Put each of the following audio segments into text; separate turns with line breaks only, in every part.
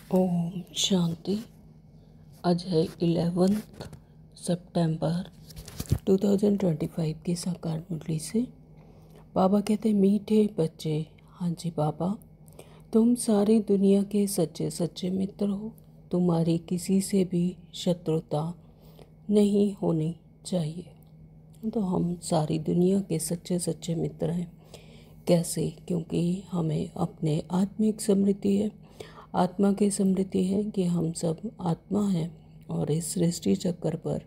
ओम शांति। आज है 11 सितंबर 2025 की साकार मुरली से। बाबा कहते मीठे बच्चे, हाँ जी बाबा, तुम सारी दुनिया के सच्चे सच्चे मित्र हो। तुम्हारी किसी से भी शत्रुता नहीं होनी चाहिए। तो हम सारी दुनिया के सच्चे सच्चे मित्र हैं। कैसे? क्योंकि हमें अपने आत्मिक समृद्धि है, आत्मा की समृद्धि है कि हम सब आत्मा हैं और इस सृष्टि चक्कर पर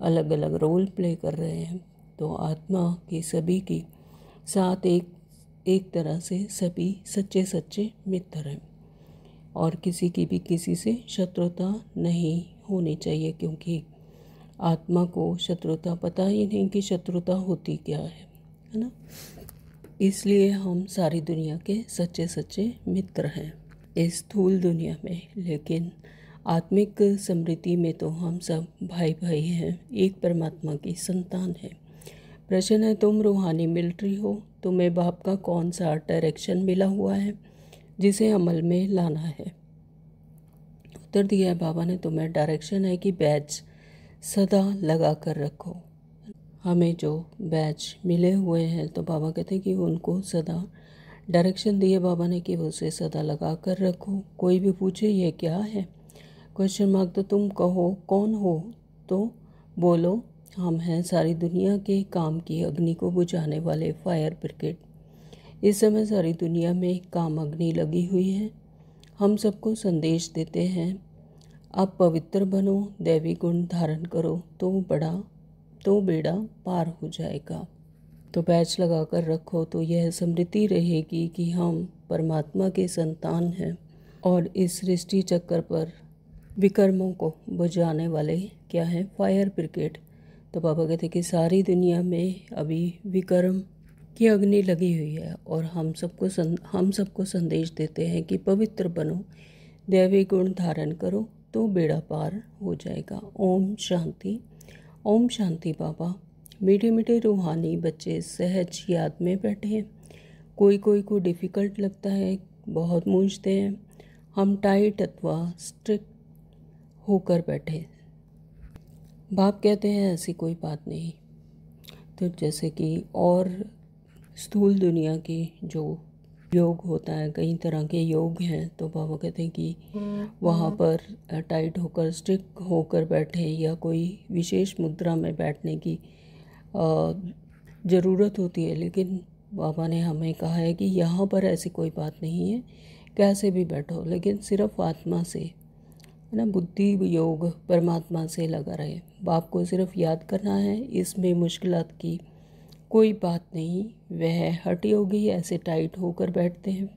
अलग अलग रोल प्ले कर रहे हैं। तो आत्मा की सभी की साथ एक तरह से सभी सच्चे सच्चे मित्र हैं और किसी की भी किसी से शत्रुता नहीं होनी चाहिए, क्योंकि आत्मा को शत्रुता पता ही नहीं कि शत्रुता होती क्या है ना। इसलिए हम सारी दुनिया के सच्चे सच्चे मित्र हैं इस स्थूल दुनिया में। लेकिन आत्मिक समृद्धि में तो हम सब भाई भाई हैं, एक परमात्मा की संतान है। प्रश्न है, तुम रूहानी मिलिट्री हो, तुम्हें बाप का कौन सा डायरेक्शन मिला हुआ है जिसे अमल में लाना है? उत्तर दिया है बाबा ने, तुम्हें डायरेक्शन है कि बैच सदा लगा कर रखो। हमें जो बैच मिले हुए हैं तो बाबा कहते हैं कि उनको सदा डायरेक्शन दिए बाबा ने कि उसे सदा लगा कर रखो। कोई भी पूछे ये क्या है, क्वेश्चन मार्क, तो तुम कहो कौन हो, तो बोलो हम हैं सारी दुनिया के काम की अग्नि को बुझाने वाले फायर ब्रिगेड। इस समय सारी दुनिया में काम अग्नि लगी हुई है। हम सबको संदेश देते हैं, अब पवित्र बनो, दैवी गुण धारण करो तो बेड़ा पार हो जाएगा। तो बैच लगा कर रखो तो यह समृद्धि रहेगी कि हम परमात्मा के संतान हैं और इस सृष्टि चक्कर पर विकर्मों को बुझाने वाले क्या है? Fire brigade. तो बाबा कहते कि सारी दुनिया में अभी विकर्म की अग्नि लगी हुई है और हम सबको संदेश देते हैं कि पवित्र बनो, दैवी गुण धारण करो तो बेड़ा पार हो जाएगा। ओम शांति। ओम शांति बाबा। मीठे मीठे रूहानी बच्चे सहज याद में बैठे हैं। कोई को डिफ़िकल्ट लगता है, बहुत मूंझते हैं। हम टाइट अथवा स्ट्रिक्ट होकर बैठे। बाप कहते हैं ऐसी कोई बात नहीं। तो जैसे कि और स्थूल दुनिया की जो योग होता है, कई तरह के योग हैं, तो बाबा कहते हैं कि वहाँ पर टाइट होकर स्ट्रिक्ट होकर बैठे या कोई विशेष मुद्रा में बैठने की ज़रूरत होती है। लेकिन बाबा ने हमें कहा है कि यहाँ पर ऐसी कोई बात नहीं है, कैसे भी बैठो, लेकिन सिर्फ आत्मा से है ना, बुद्धि योग परमात्मा से लगा रहे। बाप को सिर्फ याद करना है, इसमें मुश्किलात की कोई बात नहीं। वह हठ योगी ऐसे टाइट होकर बैठते हैं,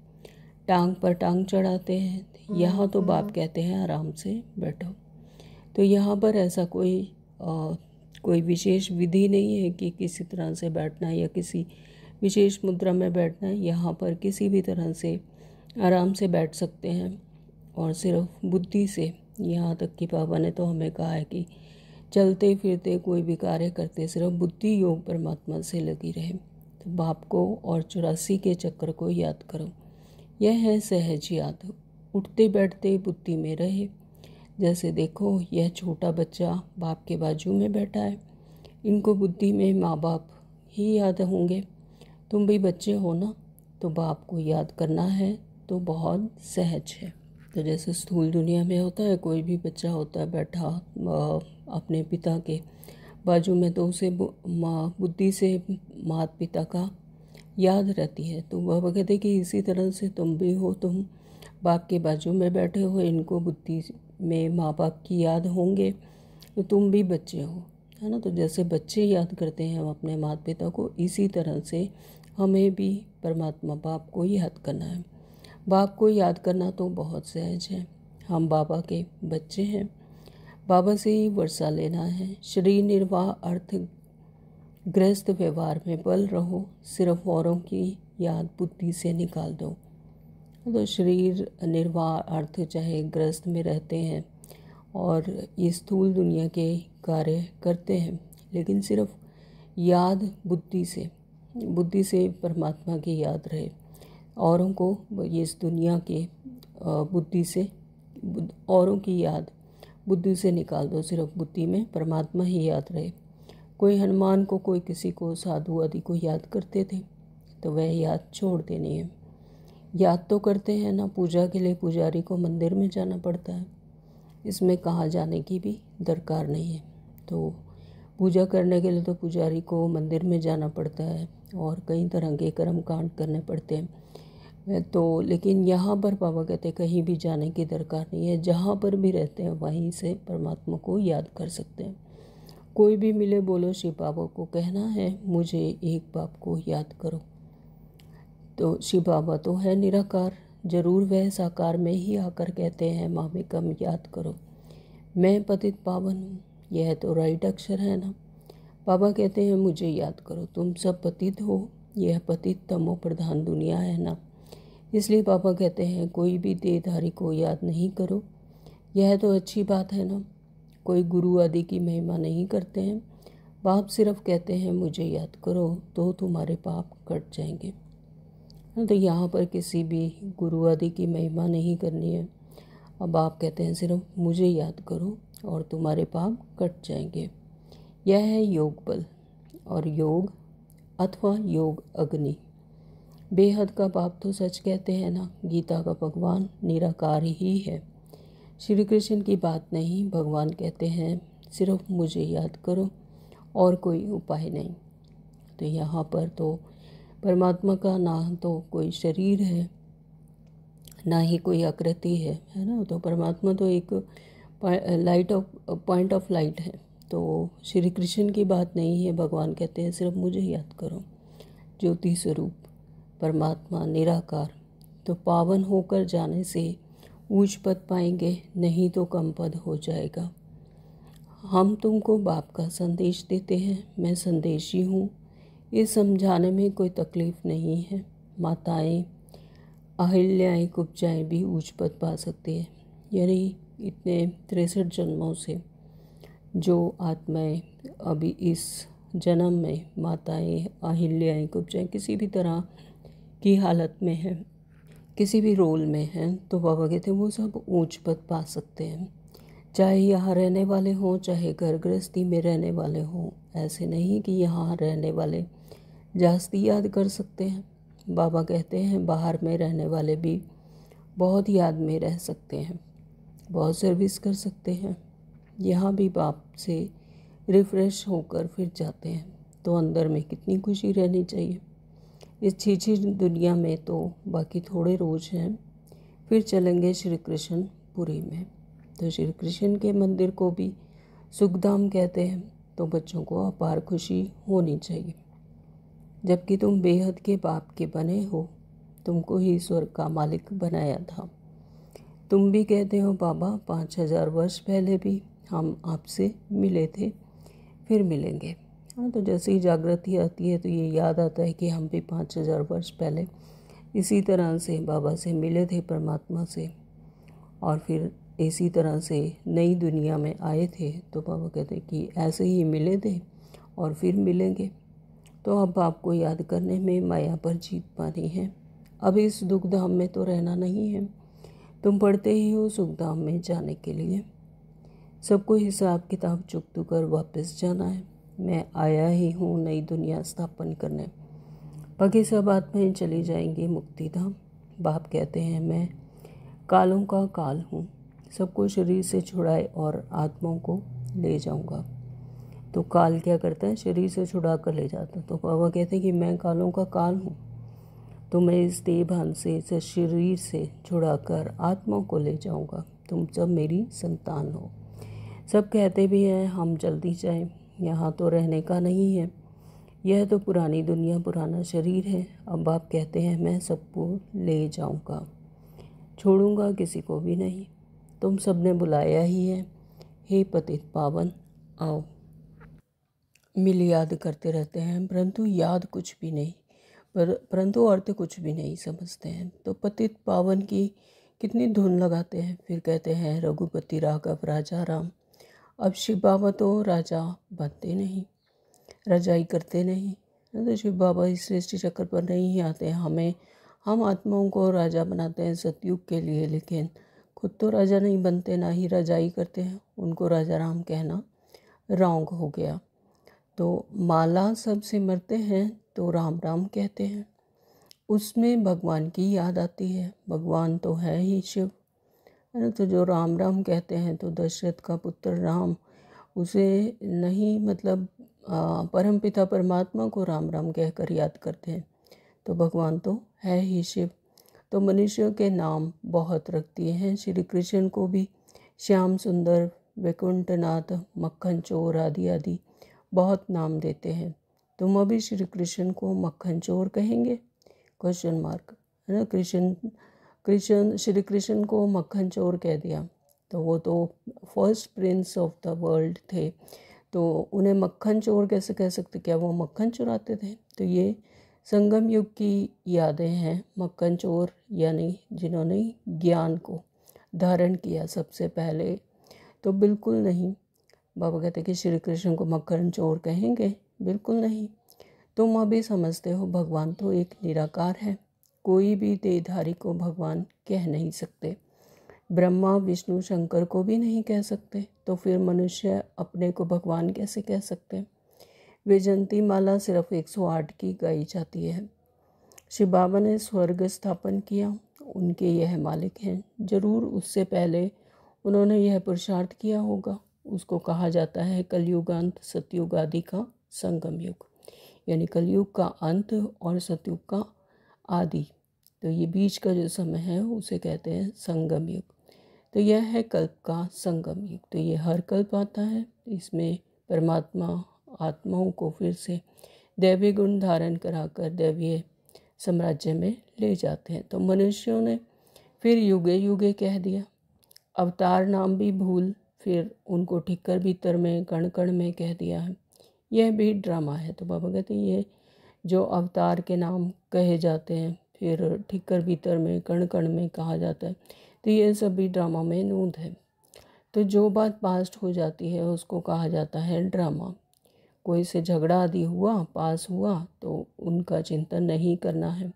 टांग पर टांग चढ़ाते हैं। यहाँ तो बाप कहते हैं आराम से बैठो। तो यहाँ पर ऐसा कोई विशेष विधि नहीं है कि किसी तरह से बैठना है या किसी विशेष मुद्रा में बैठना है। यहाँ पर किसी भी तरह से आराम से बैठ सकते हैं और सिर्फ बुद्धि से। यहाँ तक कि बाबा ने तो हमें कहा है कि चलते फिरते कोई भी कार्य करते सिर्फ बुद्धि योग परमात्मा से लगी रहे। तो बाप को और 84 के चक्र को याद करो। यह है सहज याद। उठते बैठते बुद्धि में रहे। जैसे देखो, यह छोटा बच्चा बाप के बाजू में बैठा है, इनको बुद्धि में माँ बाप ही याद होंगे। तुम भी बच्चे हो ना, तो बाप को याद करना है तो बहुत सहज है। तो जैसे स्थूल दुनिया में होता है, कोई भी बच्चा होता है बैठा अपने पिता के बाजू में, तो उसे बुद्धि से माता पिता का याद रहती है। तो वह कहते कि इसी तरह से तुम भी हो, तुम बाप के बाजू में बैठे हो, इनको बुद्धि में माँ बाप की याद होंगे, तो तुम भी बच्चे हो, है ना। तो जैसे बच्चे याद करते हैं अपने माता पिता को, इसी तरह से हमें भी परमात्मा बाप को याद करना है। बाप को याद करना तो बहुत सहज है। हम बाबा के बच्चे हैं, बाबा से ही वर्षा लेना है। शरीर निर्वाह अर्थ गृहस्थ व्यवहार में बल रहो, सिर्फ औरों की याद बुद्धि से निकाल दो। तो शरीर निर्वाह अर्थ चाहे गृहस्थ में रहते हैं और ये स्थूल दुनिया के कार्य करते हैं, लेकिन सिर्फ याद बुद्धि से परमात्मा की याद रहे। औरों को इस दुनिया के बुद्धि से औरों की याद बुद्धि से निकाल दो, सिर्फ बुद्धि में परमात्मा ही याद रहे। कोई हनुमान को, कोई किसी को, साधु आदि को याद करते थे, तो वह याद छोड़ देनी है। याद तो करते हैं ना, पूजा के लिए पुजारी को मंदिर में जाना पड़ता है, इसमें कहाँ जाने की भी दरकार नहीं है। तो पूजा करने के लिए तो पुजारी को मंदिर में जाना पड़ता है और कई तरह के कर्म कांड करने पड़ते हैं। तो लेकिन यहाँ पर बाबा कहते हैं कहीं भी जाने की दरकार नहीं है, जहाँ पर भी रहते हैं वहीं से परमात्मा को याद कर सकते हैं। कोई भी मिले बोलो शिव बाबा को कहना है मुझे एक बाप को याद करो। तो शिव बाबा तो है निराकार, जरूर वह साकार में ही आकर कहते हैं मामेकम याद करो, मैं पतित पावन हूँ। यह तो राइट अक्षर है ना। बाबा कहते हैं मुझे याद करो, तुम सब पतित हो, यह पतित तमो प्रधान दुनिया है ना। इसलिए बाबा कहते हैं कोई भी देहधारी को याद नहीं करो। यह तो अच्छी बात है ना। कोई गुरु आदि की महिमा नहीं करते हैं, बाप सिर्फ कहते हैं मुझे याद करो तो तुम्हारे पाप कट जाएंगे। तो यहाँ पर किसी भी गुरु आदि की महिमा नहीं करनी है। अब आप कहते हैं सिर्फ मुझे याद करो और तुम्हारे पाप कट जाएंगे। यह है योग बल और योग अथवा योग अग्नि। बेहद का बाप तो सच कहते हैं ना, गीता का भगवान निराकार ही है। श्री कृष्ण की बात नहीं, भगवान कहते हैं सिर्फ मुझे याद करो और कोई उपाय नहीं। तो यहाँ पर तो परमात्मा का ना तो कोई शरीर है ना ही कोई आकृति है ना। तो परमात्मा तो एक पॉइंट ऑफ लाइट है। तो श्री कृष्ण की बात नहीं है, भगवान कहते हैं सिर्फ मुझे याद करो। ज्योति स्वरूप परमात्मा निराकार। तो पावन होकर जाने से ऊंच पद पाएंगे, नहीं तो कम पद हो जाएगा। हम तुमको बाप का संदेश देते हैं, मैं संदेशी हूँ। इस समझाने में कोई तकलीफ़ नहीं है। माताएं अहिल्याएं कुब्जाएं भी ऊंच पद पा सकती हैं। यानी इतने 63 जन्मों से जो आत्माएं अभी इस जन्म में माताएं अहिल्याएं कुब्जाएं किसी भी तरह की हालत में हैं, किसी भी रोल में हैं, तो बाबा कहते हैं वो सब ऊंच पद पा सकते हैं। चाहे यहाँ रहने वाले हों, चाहे घर गृहस्थी में रहने वाले हों। ऐसे नहीं कि यहाँ रहने वाले जास्ती याद कर सकते हैं। बाबा कहते हैं बाहर में रहने वाले भी बहुत याद में रह सकते हैं, बहुत सर्विस कर सकते हैं। यहाँ भी बाप से रिफ़्रेश होकर फिर जाते हैं, तो अंदर में कितनी खुशी रहनी चाहिए। इस छीछी दुनिया में तो बाकी थोड़े रोज हैं, फिर चलेंगे श्री कृष्ण पुरी में। तो श्री कृष्ण के मंदिर को भी सुखधाम कहते हैं। तो बच्चों को अपार खुशी होनी चाहिए, जबकि तुम बेहद के बाप के बने हो। तुमको ही स्वर्ग का मालिक बनाया था। तुम भी कहते हो बाबा 5000 वर्ष पहले भी हम आपसे मिले थे, फिर मिलेंगे। हाँ, तो जैसे ही जागृति आती है तो ये याद आता है कि हम भी 5000 वर्ष पहले इसी तरह से बाबा से मिले थे, परमात्मा से, और फिर इसी तरह से नई दुनिया में आए थे। तो बाबा कहते हैं कि ऐसे ही मिले थे और फिर मिलेंगे। तो अब आपको याद करने में माया पर जीत पानी है। अब इस दुखधाम में तो रहना नहीं है। तुम पढ़ते ही हो सुखधाम में जाने के लिए। सबको हिसाब किताब चुकतू कर वापस जाना है। मैं आया ही हूँ नई दुनिया स्थापन करने। बाकी सब आत्माएं चली जाएंगी मुक्ति धाम। बाप कहते हैं मैं कालों का काल हूँ, सबको शरीर से छुड़ाए और आत्माओं को ले जाऊँगा। तो काल क्या करता है, शरीर से छुड़ा कर ले जाता है। तो बाबा कहते हैं कि मैं कालों का काल हूँ, तो मैं इस देह भान से, इस शरीर से छुड़ाकर आत्माओं को ले जाऊँगा। तुम सब मेरी संतान हो। सब कहते भी हैं हम जल्दी जाएं, यहाँ तो रहने का नहीं है, यह तो पुरानी दुनिया, पुराना शरीर है। अब आप कहते हैं मैं सबको ले जाऊँगा, छोड़ूंगा किसी को भी नहीं। तुम सब ने बुलाया ही है, हे पतित पावन आओ। मिल याद करते रहते हैं, परंतु याद कुछ भी नहीं, परंतु अर्थ कुछ भी नहीं समझते हैं। तो पतित पावन की कितनी धुन लगाते हैं, फिर कहते हैं रघुपति राघव राजा राम। अब शिव बाबा तो राजा बनते नहीं, रजाई करते नहीं। तो शिव बाबा इस सृष्टि चक्र पर नहीं आते हैं। हम आत्माओं को राजा बनाते हैं सतयुग के लिए, लेकिन खुद तो राजा नहीं बनते, ना ही रजाई करते हैं, उनको राजा राम कहना रॉन्ग हो गया। तो माला सब सिमरते हैं तो राम राम कहते हैं, उसमें भगवान की याद आती है। भगवान तो है ही शिव, है ना। तो जो राम राम कहते हैं तो दशरथ का पुत्र राम, उसे नहीं मतलब परमपिता परमात्मा को राम राम कहकर याद करते हैं। तो भगवान तो है ही शिव। तो मनुष्यों के नाम बहुत रख दिए हैं। श्री कृष्ण को भी श्याम सुंदर, वैकुंठनाथ, मक्खन चोर आदि आदि बहुत नाम देते हैं। तुम अभी श्री कृष्ण को मक्खन चोर कहेंगे? क्वेश्चन मार्क, है ना। श्री कृष्ण को मक्खन चोर कह दिया तो वो तो first Prince of the world थे, तो उन्हें मक्खन चोर कैसे कह सकते? क्या वो मक्खन चुराते थे? तो ये संगम युग की यादें हैं। मक्खन चोर यानी जिन्होंने ज्ञान को धारण किया सबसे पहले। तो बिल्कुल नहीं, बाबा कहते कि श्री कृष्ण को मक्खन चोर कहेंगे? बिल्कुल नहीं। तुम अभी समझते हो भगवान तो एक निराकार है, कोई भी देहधारी को भगवान कह नहीं सकते। ब्रह्मा विष्णु शंकर को भी नहीं कह सकते, तो फिर मनुष्य अपने को भगवान कैसे कह सकते? वैजयंती माला सिर्फ 108 की गाई जाती है। शिव बाबा ने स्वर्ग स्थापन किया, उनके यह मालिक हैं। जरूर उससे पहले उन्होंने यह पुरुषार्थ किया होगा। उसको कहा जाता है कलयुगांत सतयुग आदि का संगम युग, यानी कलयुग का अंत और सतयुग का आदि। तो ये बीच का जो समय है उसे कहते हैं संगम युग। तो यह है कल्प का संगम युग। तो ये हर कल्प आता है, इसमें परमात्मा आत्माओं को फिर से दैवी गुण धारण कराकर दैवीय साम्राज्य में ले जाते हैं। तो मनुष्यों ने फिर युगे युगे कह दिया। अवतार नाम भी भूल फिर उनको ठिक्कर भीतर में कण कण में कह दिया है। यह भी ड्रामा है। तो बाबा कहते हैं ये जो अवतार के नाम कहे जाते हैं फिर ठिक्कर भीतर में कण कण में कहा जाता है, तो ये सभी ड्रामा में नूंद है। तो जो बात पास्ट हो जाती है उसको कहा जाता है ड्रामा। कोई से झगड़ा आदि हुआ, पास हुआ, तो उनका चिंतन नहीं करना है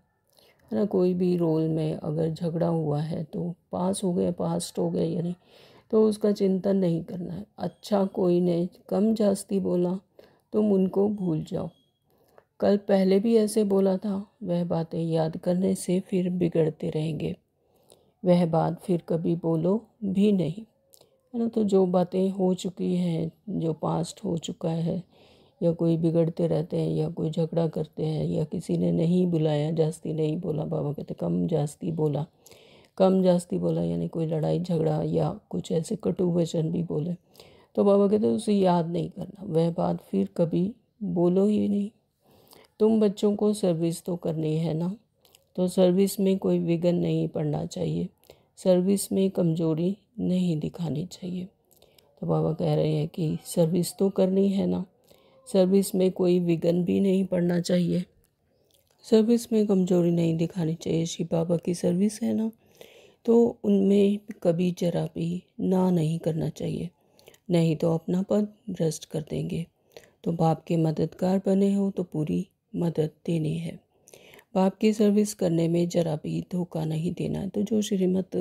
ना। कोई भी रोल में अगर झगड़ा हुआ है तो पास हो गया, पास्ट हो गया यानी, तो उसका चिंतन नहीं करना है। अच्छा कोई ने कम जास्ती बोला, तुम उनको भूल जाओ। कल पहले भी ऐसे बोला था, वह बातें याद करने से फिर बिगड़ते रहेंगे। वह बात फिर कभी बोलो भी नहीं, है ना। तो जो बातें हो चुकी हैं, जो पास्ट हो चुका है, या कोई बिगड़ते रहते हैं या कोई झगड़ा करते हैं या किसी ने नहीं बुलाया, जास्ती नहीं बोला, बाबा कहते कम जास्ती बोला। कम जास्ती बोला यानी कोई लड़ाई झगड़ा या कुछ ऐसे कटु वचन भी बोले, तो बाबा कहते उसे याद नहीं करना, वह बात फिर कभी बोलो ही नहीं। तुम बच्चों को सर्विस तो करनी है ना, तो सर्विस में कोई विघ्न नहीं पड़ना चाहिए, सर्विस में कमजोरी नहीं दिखानी चाहिए। तो बाबा कह रहे हैं कि सर्विस तो करनी है ना, सर्विस में कोई विघ्न भी नहीं पड़ना चाहिए, सर्विस में कमजोरी नहीं दिखानी चाहिए। शिव बाबा की सर्विस है ना, तो उनमें कभी जरा भी ना नहीं करना चाहिए, नहीं तो अपना पद भ्रष्ट कर देंगे। तो बाप के मददगार बने हो तो पूरी मदद देनी है, बाप की सर्विस करने में जरा भी धोखा नहीं देना है। तो जो श्रीमत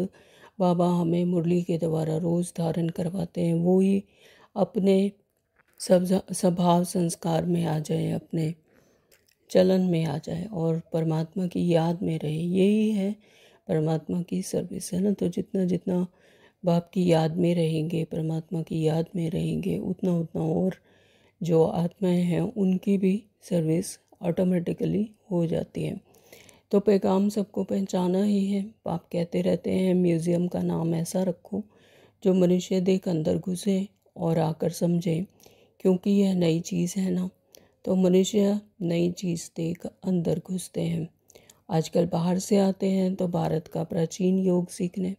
बाबा हमें मुरली के द्वारा रोज़ धारण करवाते हैं वो ही अपने स्वभाव संस्कार में आ जाए, अपने चलन में आ जाए और परमात्मा की याद में रहे। यही है परमात्मा की सर्विस, है ना। तो जितना जितना बाप की याद में रहेंगे, परमात्मा की याद में रहेंगे, उतना उतना और जो आत्माएं हैं उनकी भी सर्विस ऑटोमेटिकली हो जाती है। तो पैगाम सबको पहचाना ही है। बाप कहते रहते हैं म्यूज़ियम का नाम ऐसा रखो जो मनुष्य देख अंदर घुसे और आकर समझे, क्योंकि यह नई चीज़ है ना, तो मनुष्य नई चीज़ देख अंदर घुसते हैं। आजकल बाहर से आते हैं तो भारत का प्राचीन योग सीखने।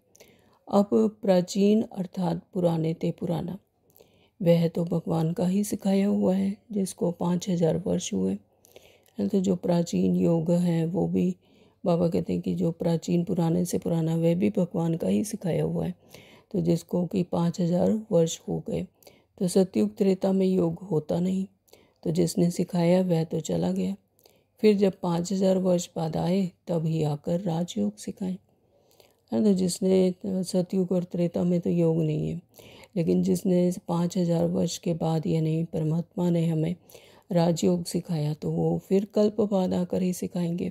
अब प्राचीन अर्थात पुराने ते पुराना, वह तो भगवान का ही सिखाया हुआ है जिसको 5000 वर्ष हुए। तो जो प्राचीन योग है वो भी बाबा कहते हैं कि जो प्राचीन पुराने से पुराना वह भी भगवान का ही सिखाया हुआ है, तो जिसको कि 5000 वर्ष हो गए। तो सतयुग त्रेता में योग होता नहीं, तो जिसने सिखाया वह तो चला गया, फिर जब 5000 वर्ष बाद आए तब ही आकर राजयोग सिखाएं। है ना। जिसने सतयुग और त्रेता में तो योग नहीं है, लेकिन जिसने 5000 वर्ष के बाद यानी परमात्मा ने हमें राजयोग सिखाया, तो वो फिर कल्प बाद आकर ही सिखाएंगे।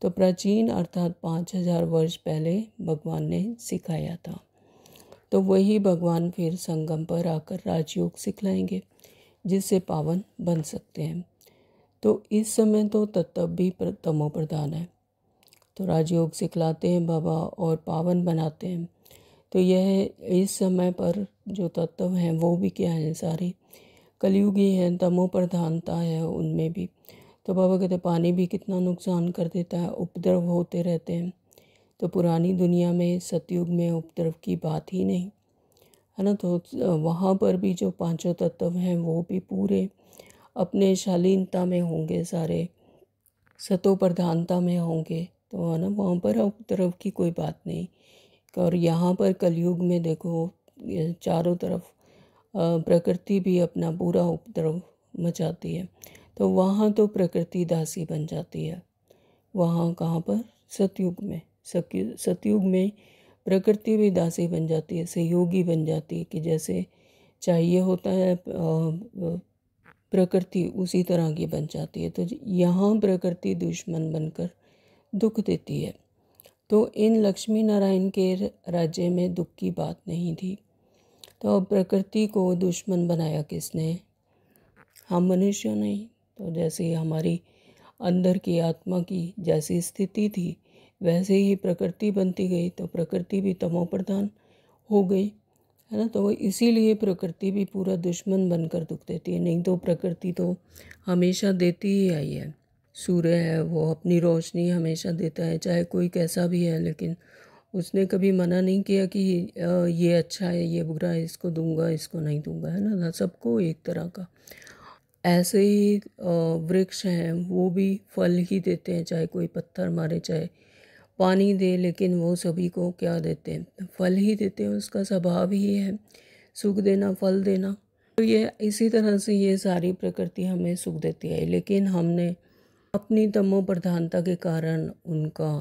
तो प्राचीन अर्थात 5000 वर्ष पहले भगवान ने सिखाया था, तो वही भगवान फिर संगम पर आकर राजयोग सिखलाएंगे, जिससे पावन बन सकते हैं। तो इस समय तो तत्व भी तमो प्रधान है, तो राजयोग सिखलाते हैं बाबा और पावन बनाते हैं। तो यह इस समय पर जो तत्व हैं वो भी क्या हैं, सारे कलयुगी हैं, तमो प्रधानता है उनमें भी। तो बाबा कहते पानी भी कितना नुकसान कर देता है, उपद्रव होते रहते हैं। तो पुरानी दुनिया में सतयुग में उपद्रव की बात ही नहीं, है ना। तो वहाँ पर भी जो पांचों तत्व हैं वो भी पूरे अपने शालीनता में होंगे, सारे सतो प्रधानता में होंगे, तो है ना, वहाँ पर उपद्रव की कोई बात नहीं। और यहाँ पर कलयुग में देखो चारों तरफ प्रकृति भी अपना पूरा उपद्रव मचाती है। तो वहाँ तो प्रकृति दासी बन जाती है। वहाँ कहाँ पर, सतयुग में। सतयुग में प्रकृति भी दासी बन जाती है, सहयोगी बन जाती है, कि जैसे चाहिए होता है प्रकृति उसी तरह की बन जाती है। तो यहाँ प्रकृति दुश्मन बनकर दुख देती है। तो इन लक्ष्मी नारायण के राज्य में दुख की बात नहीं थी। तो अब प्रकृति को दुश्मन बनाया किसने, हम मनुष्यों ने। तो जैसे हमारी अंदर की आत्मा की जैसी स्थिति थी वैसे ही प्रकृति बनती गई, तो प्रकृति भी तमो प्रधान हो गई, है ना। तो इसीलिए प्रकृति भी पूरा दुश्मन बनकर दुख देती है। नहीं तो प्रकृति तो हमेशा देती ही आई है। सूर्य है वो अपनी रोशनी हमेशा देता है, चाहे कोई कैसा भी है, लेकिन उसने कभी मना नहीं किया कि ये अच्छा है ये बुरा है, इसको दूंगा इसको नहीं दूंगा, है ना। सबको एक तरह का। ऐसे ही वृक्ष हैं वो भी फल ही देते हैं, चाहे कोई पत्थर मारे चाहे पानी दे, लेकिन वो सभी को क्या देते हैं, फल ही देते हैं। उसका स्वभाव ही है सुख देना, फल देना। तो ये इसी तरह से ये सारी प्रकृति हमें सुख देती है, लेकिन हमने अपनी तमो प्रधानता के कारण उनका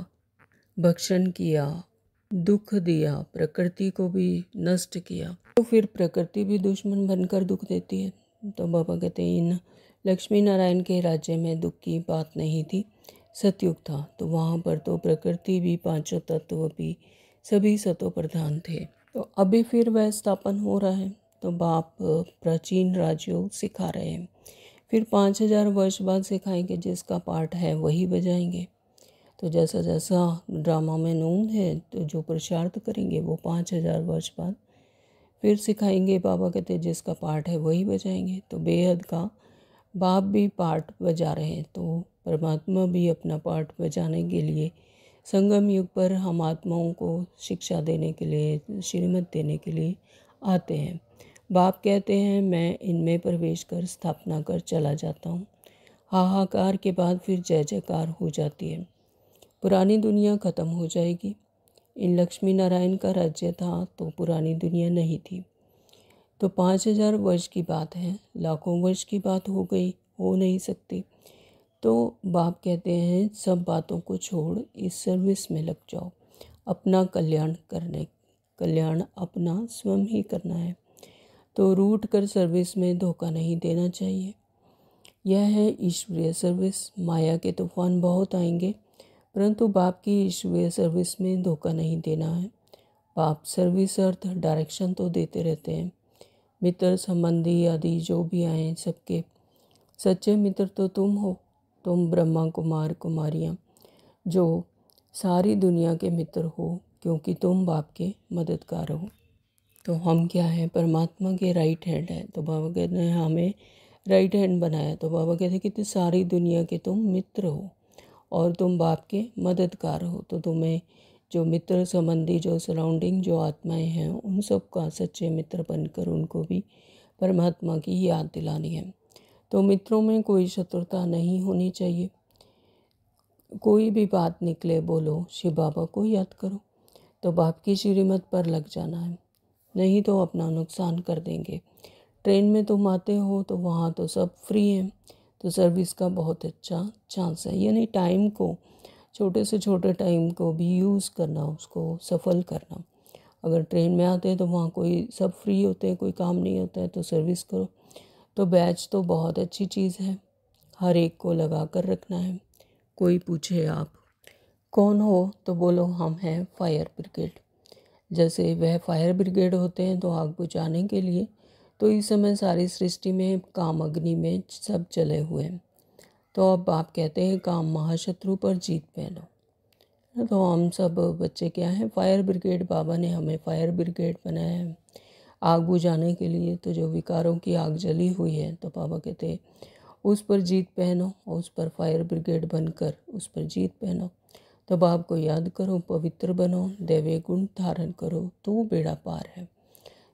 भक्षण किया, दुख दिया, प्रकृति को भी नष्ट किया, तो फिर प्रकृति भी दुश्मन बनकर दुख देती है। तो बाबा कहते हैं इन लक्ष्मी नारायण के राज्य में दुख की बात नहीं थी, सतयुग था। तो वहाँ पर तो प्रकृति भी पांचों तत्व भी सभी सतो प्रधान थे। तो अभी फिर वह स्थापन हो रहा है। तो बाप प्राचीन राजयोग सिखा रहे हैं, फिर 5000 वर्ष बाद सिखाएंगे, जिसका पाठ है वही बजाएंगे। तो जैसा जैसा ड्रामा में नून है, तो जो पुरुषार्थ करेंगे वो 5000 वर्ष बाद फिर सिखाएंगे। बाबा कहते हैं जिसका पाठ है वही बजाएंगे। तो बेहद का बाप भी पाठ बजा रहे हैं, तो परमात्मा भी अपना पाठ बजाने के लिए संगम युग पर हम आत्माओं को शिक्षा देने के लिए, श्रीमत देने के लिए आते हैं। बाप कहते हैं मैं इनमें प्रवेश कर स्थापना कर चला जाता हूँ। हाहाकार के बाद फिर जय जयकार हो जाती है। पुरानी दुनिया ख़त्म हो जाएगी। इन लक्ष्मी नारायण का राज्य था तो पुरानी दुनिया नहीं थी। तो 5000 वर्ष की बात है, लाखों वर्ष की बात हो गई, हो नहीं सकती। तो बाप कहते हैं सब बातों को छोड़ इस सर्विस में लग जाओ, अपना कल्याण अपना स्वयं ही करना है। तो रूट कर सर्विस में धोखा नहीं देना चाहिए। यह है ईश्वरीय सर्विस। माया के तूफान बहुत आएंगे, परंतु बाप की ईश्वरीय सर्विस में धोखा नहीं देना है। बाप सर्विस अर्थ डायरेक्शन तो देते रहते हैं। मित्र संबंधी आदि जो भी आए सबके सच्चे मित्र तो तुम हो। तुम ब्रह्मा कुमार कुमारियाँ जो सारी दुनिया के मित्र हो, क्योंकि तुम बाप के मददगार हो। तो हम क्या हैं, परमात्मा के राइट हैंड है। तो बाबा कहते हैं हमें राइट हैंड बनाया। तो बाबा कहते हैं कि सारी दुनिया के तुम मित्र हो और तुम बाप के मददगार हो। तो तुम्हें जो मित्र संबंधी जो सराउंडिंग जो आत्माएं हैं उन सब का सच्चे मित्र बनकर उनको भी परमात्मा की याद दिलानी है। तो मित्रों में कोई शत्रुता नहीं होनी चाहिए। कोई भी बात निकले बोलो शिव बाबा को याद करो। तो बाप की श्रीमत पर लग जाना है, नहीं तो अपना नुकसान कर देंगे। ट्रेन में तुम आते हो तो वहाँ तो सब फ्री है, तो सर्विस का बहुत अच्छा चांस है। यानी टाइम को छोटे से छोटे टाइम को भी यूज़ करना, उसको सफल करना। अगर ट्रेन में आते हैं तो वहाँ कोई सब फ्री होते हैं, कोई काम नहीं होता है तो सर्विस करो। तो बैच तो बहुत अच्छी चीज़ है, हर एक को लगा कर रखना है। कोई पूछे आप कौन हो तो बोलो हम हैं फायर ब्रिगेड। जैसे वह फायर ब्रिगेड होते हैं तो आग बुझाने के लिए, तो इस समय सारी सृष्टि में काम अग्नि में सब चले हुए हैं। तो अब आप कहते हैं काम महाशत्रु पर जीत पहनो। तो हम सब बच्चे क्या हैं, फायर ब्रिगेड। बाबा ने हमें फायर ब्रिगेड बनाया है आग बुझाने के लिए। तो जो विकारों की आग जली हुई है तो बाबा कहते हैं उस पर जीत पहनो, और उस पर फायर ब्रिगेड बनकर उस पर जीत पहनो। तो बाप को याद करो, पवित्र बनो, दैवीय गुण धारण करो तो बेड़ा पार है।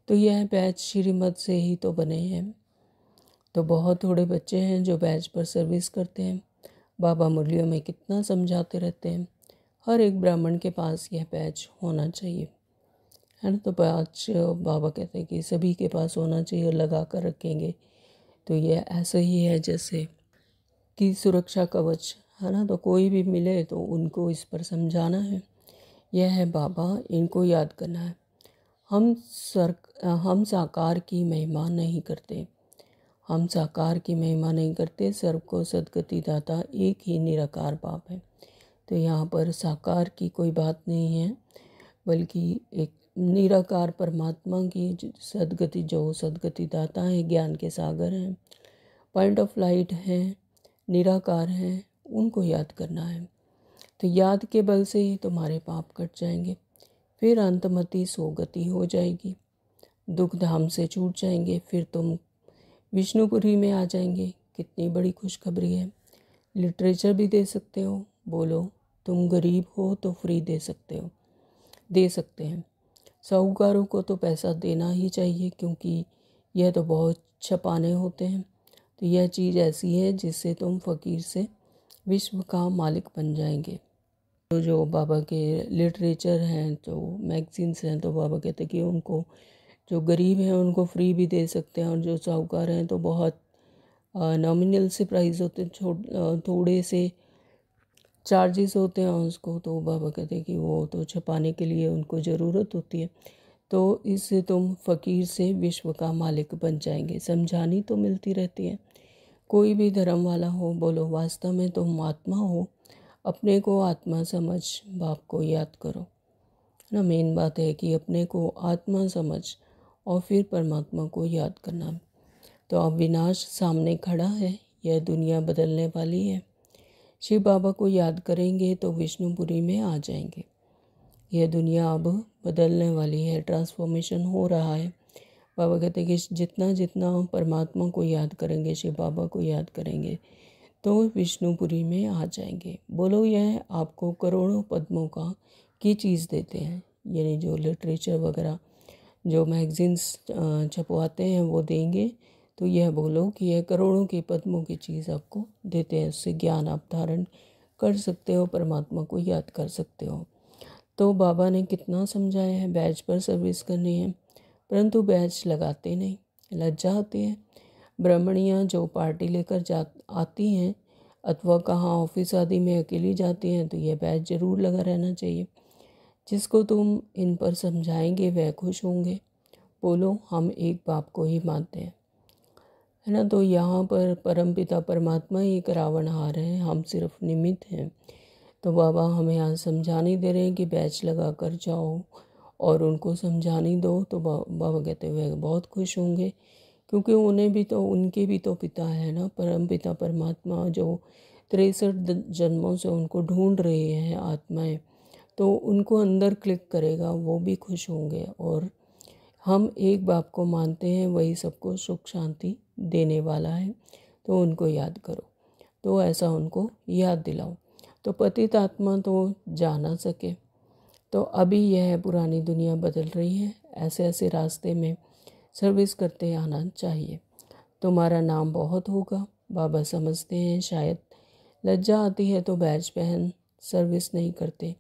तो यह बैच श्रीमद से ही तो बने हैं। तो बहुत थोड़े बच्चे हैं जो बैच पर सर्विस करते हैं। बाबा मुरलियों में कितना समझाते रहते हैं, हर एक ब्राह्मण के पास यह बैच होना चाहिए, है ना। तो बैच बाबा कहते हैं कि सभी के पास होना चाहिए, लगा कर रखेंगे तो यह ऐसा ही है जैसे कि सुरक्षा कवच, है ना। तो कोई भी मिले तो उनको इस पर समझाना है, यह है बाबा, इनको याद करना है। हम साकार की महिमा नहीं करते, हम साकार की महिमा नहीं करते, सर्व को सद्गति दाता एक ही निराकार बाप है। तो यहाँ पर साकार की कोई बात नहीं है, बल्कि एक निराकार परमात्मा की सद्गति, जो सद्गति दाता है, ज्ञान के सागर हैं, पॉइंट ऑफ लाइट हैं, निराकार हैं, उनको याद करना है। तो याद के बल से ही तुम्हारे पाप कट जाएंगे, फिर अंतमति सोगति हो जाएगी, दुख धाम से छूट जाएंगे, फिर तुम विष्णुपुरी में आ जाएंगे। कितनी बड़ी खुशखबरी है। लिटरेचर भी दे सकते हो, बोलो तुम गरीब हो तो फ्री दे सकते हो, दे सकते हैं। साहूकारों को तो पैसा देना ही चाहिए, क्योंकि यह तो बहुत छपाने होते हैं। तो यह चीज़ ऐसी है जिससे तुम फ़कीर से विश्व का मालिक बन जाएंगे। तो जो बाबा के लिटरेचर हैं, जो मैगजीन्स हैं, तो बाबा कहते हैं कि उनको, जो गरीब हैं उनको फ्री भी दे सकते हैं, और जो साहूकार हैं तो बहुत नॉमिनल से प्राइस होते हैं, थोड़े से चार्जेस होते हैं उसको। तो बाबा कहते हैं कि वो तो छपाने के लिए उनको ज़रूरत होती है। तो इससे तुम फ़कीर से विश्व का मालिक बन जाएंगे। समझानी तो मिलती रहती है, कोई भी धर्म वाला हो, बोलो वास्तव में तुम आत्मा हो, अपने को आत्मा समझ, बाप को याद करो ना। मेन बात है कि अपने को आत्मा समझ और फिर परमात्मा को याद करना। तो अब विनाश सामने खड़ा है, यह दुनिया बदलने वाली है। शिव बाबा को याद करेंगे तो विष्णुपुरी में आ जाएंगे। यह दुनिया अब बदलने वाली है, ट्रांसफॉर्मेशन हो रहा है। बाबा कहते हैं कि जितना जितना परमात्मा को याद करेंगे, शिव बाबा को याद करेंगे तो विष्णुपुरी में आ जाएंगे। बोलो यह आपको करोड़ों पद्मों की चीज़ देते हैं, यानी जो लिटरेचर वगैरह जो मैगजीन्स छपवाते हैं वो देंगे। तो यह बोलो कि यह करोड़ों के पद्मों की चीज़ आपको देते हैं, उससे ज्ञान आप धारण कर सकते हो, परमात्मा को याद कर सकते हो। तो बाबा ने कितना समझाया है, बैच पर सर्विस करनी है, परंतु बैच लगाते नहीं, लज्जा आती है। ब्राह्मणियाँ जो पार्टी लेकर आती हैं, अथवा कहाँ ऑफिस आदि में अकेली जाती हैं, तो यह बैच ज़रूर लगा रहना चाहिए। जिसको तुम इन पर समझाएंगे वह खुश होंगे। बोलो हम एक बाप को ही मानते हैं, है ना। तो यहाँ पर परमपिता परमात्मा ही एक रावणहार है, हम सिर्फ निमित्त हैं। तो बाबा हमें आज समझाने दे रहे हैं कि बैच लगा कर जाओ और उनको समझाने दो। तो बाबा कहते हुए बहुत खुश होंगे, क्योंकि उन्हें भी तो, उनके भी तो पिता है ना, परमपिता परमात्मा, जो 63 जन्मों से उनको ढूंढ रहे हैं आत्माएं। तो उनको अंदर क्लिक करेगा, वो भी खुश होंगे। और हम एक बाप को मानते हैं, वही सबको सुख शांति देने वाला है, तो उनको याद करो। तो ऐसा उनको याद दिलाओ, तो पतित आत्मा तो जा ना सके। तो अभी यह पुरानी दुनिया बदल रही है, ऐसे ऐसे रास्ते में सर्विस करते आना चाहिए। तुम्हारा नाम बहुत होगा, बाबा समझते हैं। शायद लज्जा आती है तो बैच पहन सर्विस नहीं करते,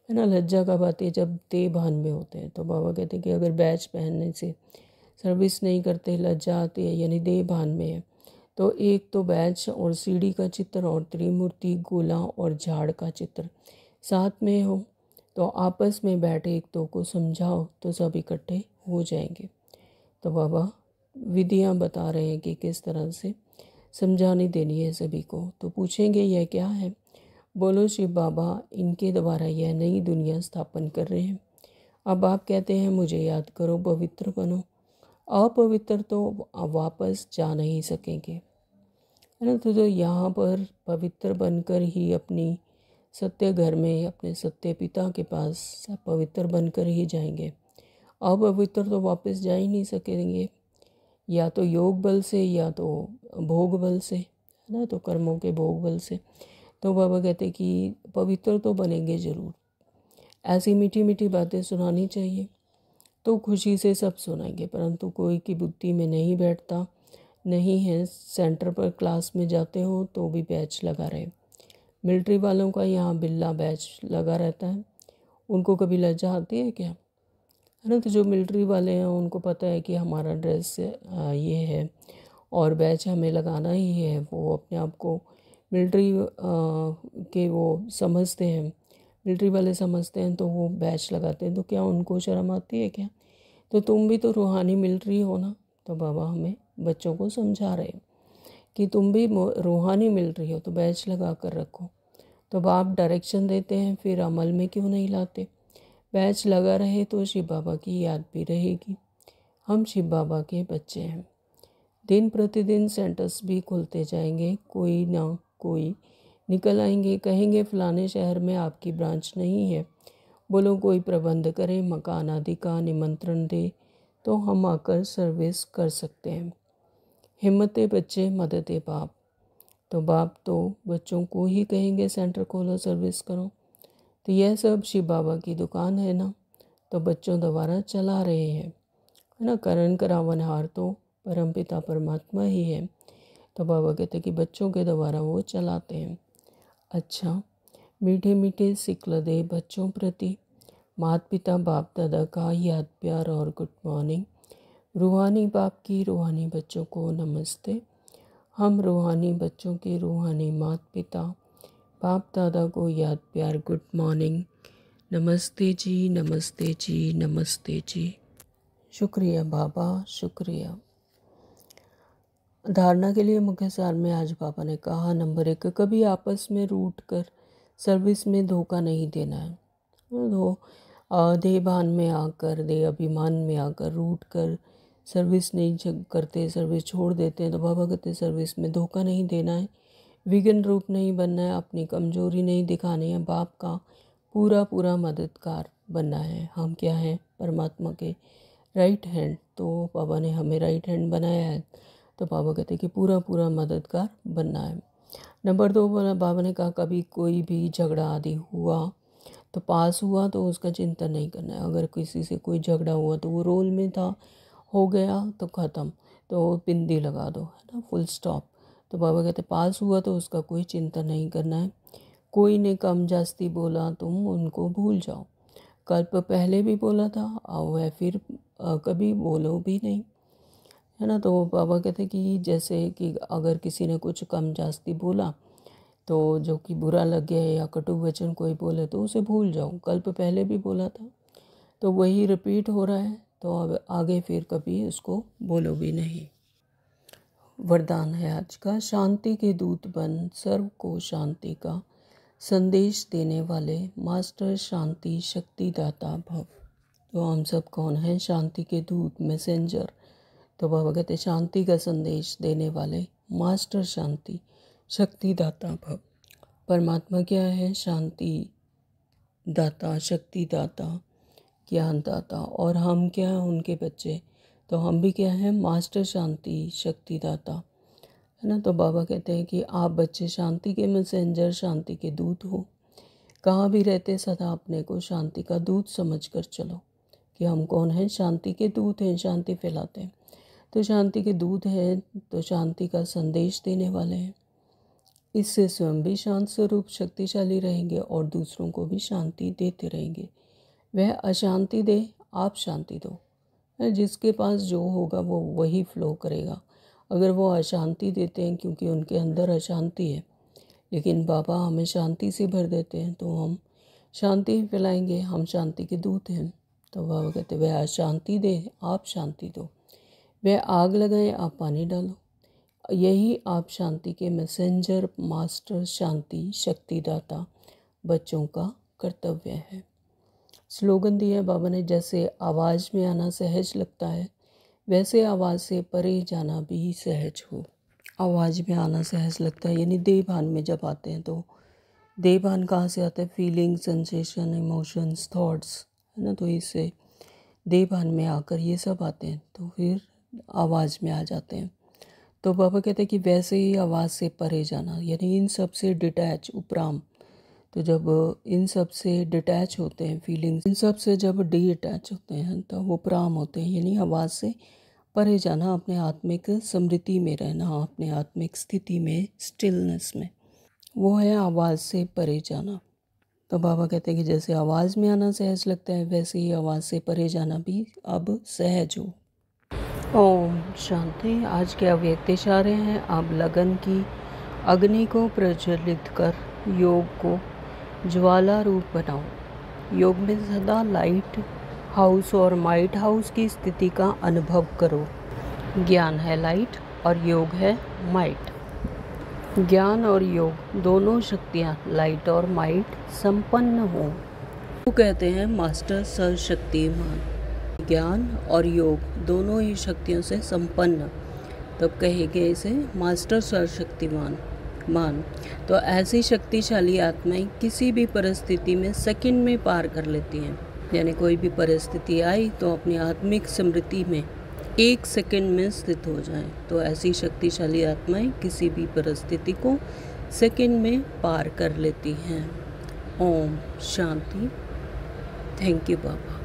है ना। लज्जा कब आती है, जब देह भान में होते हैं। तो बाबा कहते हैं कि अगर बैच पहनने से सर्विस नहीं करते, लज्जा आती है, यानी देह भान में है, तो एक तो बैच और सीढ़ी का चित्र और त्रिमूर्ति गोला और झाड़ का चित्र साथ में हो, तो आपस में बैठे एक दो को समझाओ तो सब इकट्ठे हो जाएंगे। तो बाबा विधियाँ बता रहे हैं कि किस तरह से समझानी देनी है सभी को। तो पूछेंगे यह क्या है? बोलो शिव बाबा इनके द्वारा यह नई दुनिया स्थापन कर रहे हैं। अब आप कहते हैं मुझे याद करो, पवित्र बनो। अपवित्र तो वापस जा नहीं सकेंगे, है ना। तो यहाँ पर पवित्र बनकर ही अपनी सत्य घर में अपने सत्य पिता के पास पवित्र बनकर ही जाएंगे। अपवित्र तो वापस जा ही नहीं सकेंगे, या तो योग बल से या तो भोग बल से, है ना, तो कर्मों के भोग बल से। तो बाबा कहते कि पवित्र तो बनेंगे ज़रूर। ऐसी मीठी मीठी बातें सुनानी चाहिए तो खुशी से सब सुनाएंगे, परंतु कोई की बुद्धि में नहीं बैठता नहीं है। सेंटर पर क्लास में जाते हो तो भी बैच लगा रहे। मिलिट्री वालों का यहाँ बिल्ला बैच लगा रहता है, उनको कभी लज्जा आती है क्या? है ना। तो जो मिलिट्री वाले हैं उनको पता है कि हमारा ड्रेस ये है और बैच हमें लगाना ही है। वो अपने आप को मिलिट्री के वो समझते हैं, मिलिट्री वाले समझते हैं, तो वो बैच लगाते हैं। तो क्या उनको शर्म आती है क्या? तो तुम भी तो रूहानी मिलिट्री हो ना। तो बाबा हमें बच्चों को समझा रहे हैं कि तुम भी रूहानी मिलिट्री हो तो बैच लगा कर रखो। तो बाप डायरेक्शन देते हैं, फिर अमल में क्यों नहीं लाते? बैच लगा रहे तो शिव बाबा की याद भी रहेगी। हम शिव बाबा के बच्चे हैं। दिन प्रतिदिन सेंटर्स भी खुलते जाएंगे, कोई ना कोई निकल आएंगे, कहेंगे फलाने शहर में आपकी ब्रांच नहीं है। बोलो कोई प्रबंध करे, मकान आदि का निमंत्रण दे तो हम आकर सर्विस कर सकते हैं। हिम्मते बच्चे मददे बाप। तो बाप तो बच्चों को ही कहेंगे सेंटर खोलो, सर्विस करो। तो यह सब शिव बाबा की दुकान है ना, तो बच्चों द्वारा चला रहे हैं, है ना। करण करावनहार तो परमपिता परमात्मा ही है। तो बाबा कहते कि बच्चों के द्वारा वो चलाते हैं। अच्छा, मीठे मीठे सिक्ल दे बच्चों प्रति माता पिता बाप दादा का याद प्यार और गुड मॉर्निंग। रूहानी बाप की रूहानी बच्चों को नमस्ते। हम रूहानी बच्चों के रूहानी माता पिता बाप दादा को याद प्यार गुड मॉर्निंग। नमस्ते जी, नमस्ते जी, नमस्ते जी। शुक्रिया बाबा, शुक्रिया। धारणा के लिए मुख्य सार में आज बाबा ने कहा, नंबर 1, कभी आपस में रूठ कर सर्विस में धोखा नहीं देना है। देह भान में आकर, देह अभिमान में आकर रूठ कर सर्विस नहीं करते, सर्विस छोड़ देते हैं। तो बाबा कहते सर्विस में धोखा नहीं देना है, विघ्न रूप नहीं बनना है, अपनी कमजोरी नहीं दिखानी है, बाप का पूरा पूरा मददगार बनना है। हम क्या हैं? परमात्मा के राइट हैंड। तो बाबा ने हमें राइट हैंड बनाया है, तो बाबा कहते कि पूरा पूरा मददगार बनना है। नंबर 2, बाबा ने कहा कभी कोई भी झगड़ा आदि हुआ तो पास हुआ तो उसका चिंतन नहीं करना है। अगर किसी से कोई झगड़ा हुआ तो वो रोल में था, हो गया तो ख़त्म, तो बिंदी लगा दो, है ना, फुल स्टॉप। तो बाबा कहते पास हुआ तो उसका कोई चिंतन नहीं करना है। कोई ने कम जास्ती बोला तुम उनको भूल जाओ। कल्प पहले भी बोला था और वह फिर कभी बोलो भी नहीं, है ना। तो बाबा कहते कि जैसे कि अगर किसी ने कुछ कम जास्ती बोला तो जो कि बुरा लग गया या कटु वचन कोई बोले तो उसे भूल जाओ, कल्प पहले भी बोला था तो वही रिपीट हो रहा है, तो अब आगे फिर कभी उसको बोलो भी नहीं। वरदान है आज का, शांति के दूत बन सर्व को शांति का संदेश देने वाले मास्टर शांति शक्तिदाता भव। तो हम सब कौन हैं? शांति के दूत, मैसेंजर। तो बाबा कहते शांति का संदेश देने वाले मास्टर शांति शक्तिदाता भव। परमात्मा क्या है? शांति दाता, शक्ति दाता, ज्ञान दाता। और हम क्या हैं? उनके बच्चे। तो हम भी क्या हैं? मास्टर शांति शक्ति दाता, है ना। तो बाबा कहते हैं कि आप बच्चे शांति के मैसेंजर, शांति के दूत हो। कहाँ भी रहते सदा अपने को शांति का दूत समझ कर चलो कि हम कौन हैं? शांति के दूत हैं, शांति फैलाते हैं। तो शांति के दूत हैं तो शांति का संदेश देने वाले हैं। इससे स्वयं भी शांत स्वरूप शक्तिशाली रहेंगे और दूसरों को भी शांति देते रहेंगे। वह अशांति दे, आप शांति दो। जिसके पास जो होगा वो वही फ्लो करेगा। अगर वो अशांति देते हैं क्योंकि उनके अंदर अशांति है, लेकिन बाबा हमें शांति से भर देते हैं तो हम शांति फैलाएंगे, हम शांति के दूत हैं। तो बाबा कहते हैं वह अशांति दे, आप शांति दो, वह आग लगाए, आप पानी डालो। यही आप शांति के मैसेंजर, मास्टर, शांति शक्तिदाता बच्चों का कर्तव्य है। स्लोगन दिया बाबा ने, जैसे आवाज़ में आना सहज लगता है वैसे आवाज़ से परे जाना भी सहज हो। आवाज़ में आना सहज लगता है यानी देह भान में जब आते हैं, तो देह भान कहाँ से आता है? फीलिंग, सेंसेशन, इमोशंस, थॉट्स, है ना। तो इससे देह भान में आकर ये सब आते हैं तो फिर आवाज़ में आ जाते हैं। तो बाबा कहते हैं कि वैसे ही आवाज़ से परे जाना यानी इन सब से डिटैच, उपराम। तो जब इन सब से डिटैच होते हैं फीलिंग्स, इन सब से जब डिटैच होते हैं तो उपराम होते हैं यानी आवाज़ से परे जाना, अपने आत्मिक स्मृति में रहना, अपने आत्मिक स्थिति में, स्टिलनेस में, वो है आवाज़ से परे जाना। तो बाबा कहते हैं कि जैसे आवाज़ में आना सहज लगता है वैसे ही आवाज़ से परे जाना भी अब सहज हो। ओम शांति। आज के अव्यक्त इशारे हैं, अब लगन की अग्नि को प्रज्वलित कर योग को ज्वाला रूप बनाओ। योग में सदा लाइट हाउस और माइट हाउस की स्थिति का अनुभव करो। ज्ञान है लाइट और योग है माइट। ज्ञान और योग दोनों शक्तियाँ लाइट और माइट संपन्न हो। तो कहते हैं मास्टर सर्वशक्तिमान। ज्ञान और योग दोनों ही शक्तियों से संपन्न, तब कहेंगे इसे मास्टर सर्वशक्तिमान मान। तो ऐसी शक्तिशाली आत्माएं किसी भी परिस्थिति में सेकंड में पार कर लेती हैं, यानी कोई भी परिस्थिति आई तो अपनी आत्मिक स्मृति में 1 सेकंड में स्थित हो जाएं। तो ऐसी शक्तिशाली आत्माएं किसी भी परिस्थिति को सेकंड में पार कर लेती हैं। ओम शांति। Thank you Baba.